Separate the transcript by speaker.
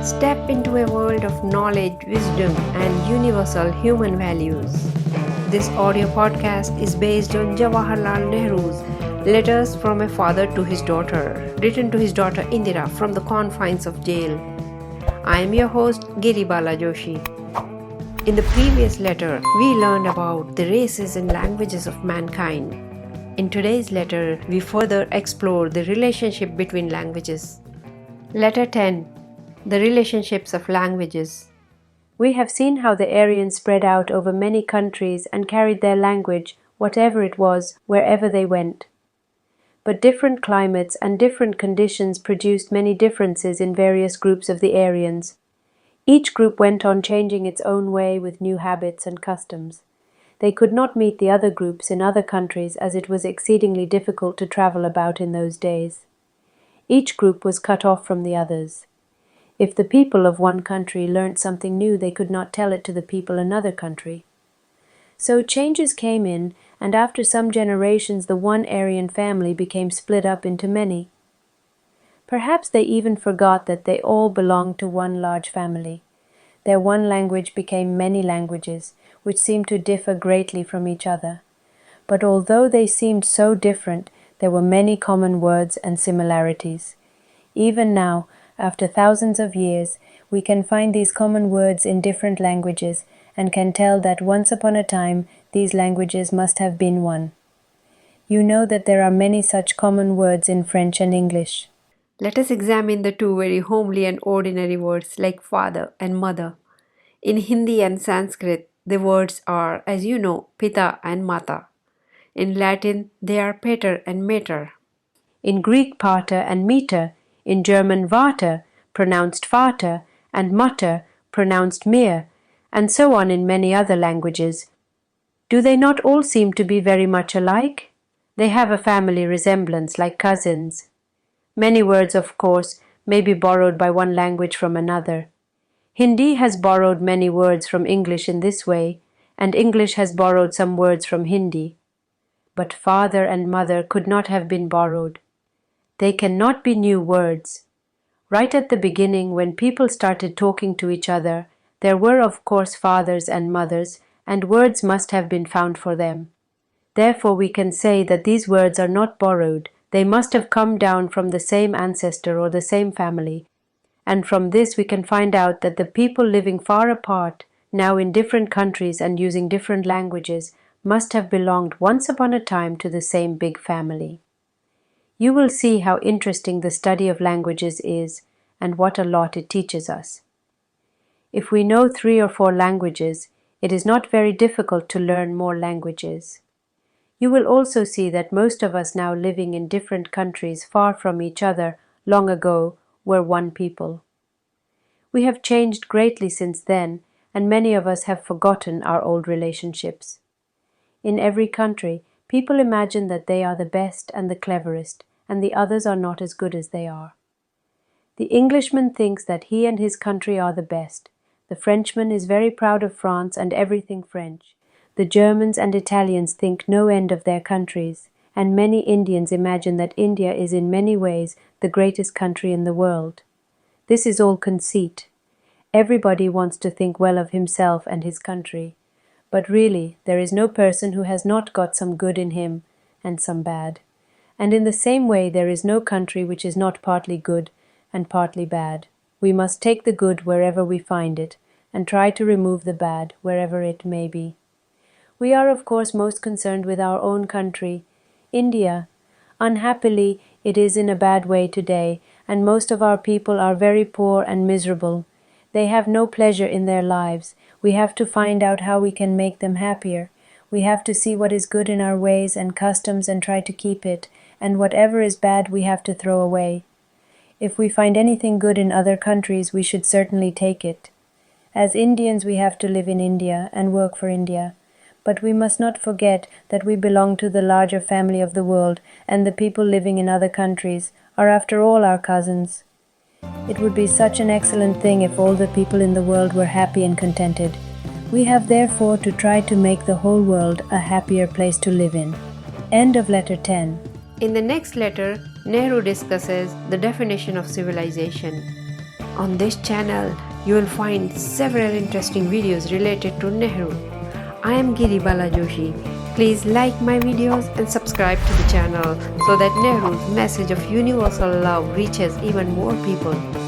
Speaker 1: Step into a world of knowledge, wisdom, and universal human values. This audio podcast is based on Jawaharlal Nehru's Letters from a Father to His Daughter, written to his daughter Indira from the confines of jail. I am your host, Giribala Joshi. In the previous letter, we learned about the races and languages of mankind. In today's letter, we further explore the relationship between languages. Letter 10. The relationships of languages. We have seen how the Aryans spread out over many countries and carried their language, whatever it was, wherever they went. But different climates and different conditions produced many differences in various groups of the Aryans. Each group went on changing its own way with new habits and customs. They could not meet the other groups in other countries as it was exceedingly difficult to travel about in those days. Each group was cut off from the others. If the people of one country learnt something new, they could not tell it to the people in another country. So changes came in, and after some generations the one Aryan family became split up into many. Perhaps they even forgot that they all belonged to one large family. Their one language became many languages, which seemed to differ greatly from each other. But although they seemed so different, there were many common words and similarities. Even now, after thousands of years, we can find these common words in different languages and can tell that once upon a time these languages must have been one. You know that there are many such common words in French and English. Let us examine the two very homely and ordinary words like father and mother. In Hindi and Sanskrit, the words are, as you know, pita and mata. In Latin, they are pater and mater.
Speaker 2: In Greek, pater and meter. In German, Vater, pronounced Vater, and Mutter, pronounced Mir, and so on in many other languages. Do they not all seem to be very much alike? They have a family resemblance, like cousins. Many words, of course, may be borrowed by one language from another. Hindi has borrowed many words from English in this way, and English has borrowed some words from Hindi. But father and mother could not have been borrowed. They cannot be new words. Right at the beginning, when people started talking to each other, there were of course fathers and mothers, and words must have been found for them. Therefore we can say that these words are not borrowed. They must have come down from the same ancestor or the same family, and from this we can find out that the people living far apart, now in different countries and using different languages, must have belonged once upon a time to the same big family. You will see how interesting the study of languages is, and what a lot it teaches us. If we know 3 or 4 languages, it is not very difficult to learn more languages. You will also see that most of us now living in different countries far from each other long ago were one people. We have changed greatly since then, and many of us have forgotten our old relationships. In every country, people imagine that they are the best and the cleverest, and the others are not as good as they are. The Englishman thinks that he and his country are the best. The Frenchman is very proud of France and everything French. The Germans and Italians think no end of their countries, and many Indians imagine that India is in many ways the greatest country in the world. This is all conceit. Everybody wants to think well of himself and his country, but really there is no person who has not got some good in him and some bad. And in the same way there is no country which is not partly good and partly bad. We must take the good wherever we find it, and try to remove the bad wherever it may be. We are of course most concerned with our own country, India. Unhappily, it is in a bad way today, and most of our people are very poor and miserable. They have no pleasure in their lives. We have to find out how we can make them happier. We have to see what is good in our ways and customs and try to keep it, and whatever is bad we have to throw away. If we find anything good in other countries, we should certainly take it. As Indians we have to live in India and work for India. But we must not forget that we belong to the larger family of the world, and the people living in other countries are after all our cousins. It would be such an excellent thing if all the people in the world were happy and contented. We have therefore to try to make the whole world a happier place to live in. End of letter 10.
Speaker 1: In the next letter, Nehru discusses the definition of civilization. On this channel, you will find several interesting videos related to Nehru. I am Giri Bala Joshi. Please like my videos and subscribe to the channel so that Nehru's message of universal love reaches even more people.